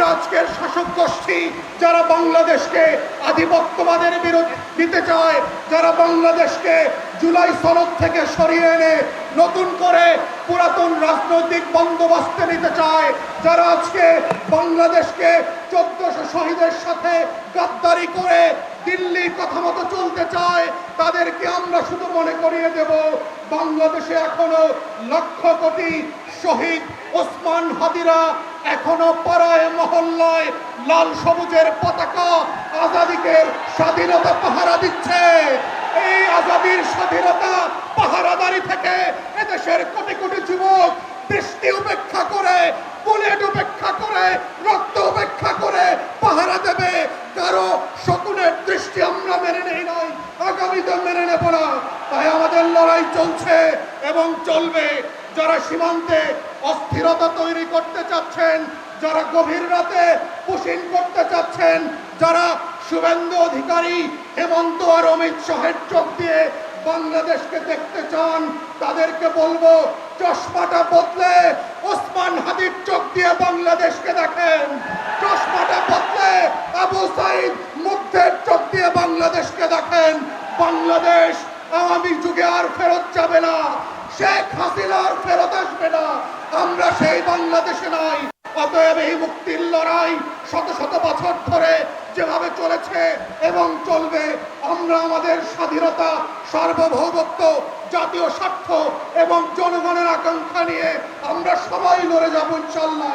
আমরা আজকের শাসক গোষ্ঠী যারা বাংলাদেশকে আধিপত্যবাদের বিরুদ্ধে দিতে চায়, যারা বাংলাদেশকে জুলাই সনদ থেকে সরিয়ে এনে নতুন করে পুরাতন রাজনৈতিক বন্দোবস্তে নিতে চায়, যারা আজকে বাংলাদেশকে 1400 শহীদের সাথে গাদ্দারি করে দিল্লির কথা মতো চলতে চায়, তাদেরকে আমরা শুধু মনে করিয়ে দেব বাংলাদেশে এখনো লক্ষ কোটি শহীদ ওসমান হাদিরা এখনো পাড়ায় মহল্লায় লাল সবুজের পতাকা আজাদিকে স্বাধীনতা পাহারা দিচ্ছে। এই আজাদির স্বাধীনতা পাহারাদারি থেকে এদেশের কোটি কোটি যুবক দৃষ্টি উপেক্ষা করে, বুলেট উপেক্ষা করে, রক্ত উপেক্ষা করে পাহারা দেবে। কারো শকুনের দৃষ্টি আমরা মেনে নেই নাই, আগামীতে মেনে নেব না। তাই আমাদের লড়াই চলছে এবং চলবে। যারা সীমান্তে অস্থিরতা তৈরি করতে চাচ্ছেন, যারা গভীর রাতে পুশিং করতে চাচ্ছেন, যারা শুভেন্দু অধিকারী, হেমন্ত আর অমিত শাহের চোখ দিয়ে বাংলাদেশকে দেখতে চান, তাদেরকে বলবো চশমাটা বদলে ওসমান হাদির চোখ দিয়ে বাংলাদেশকে দেখেন। চশমাটা বদলে আবু সাইদ মুগ্ধের চোখ দিয়ে বাংলাদেশকে দেখেন। বাংলাদেশ আওয়ামী যুগে আর ফেরত যাবে না, শেখ হাসিনা আর ফেরত আসবে না। আমরা সেই বাংলাদেশে নাই। অতএব এই মুক্তির লড়াই শত শত বছর ধরে যেভাবে চলেছে এবং চলবে, আমরা আমাদের স্বাধীনতা, সার্বভৌমত্ব, জাতীয় স্বার্থ এবং জনগণের আকাঙ্ক্ষা নিয়ে আমরা সবাই লড়ে যাবো ইনশাআল্লাহ।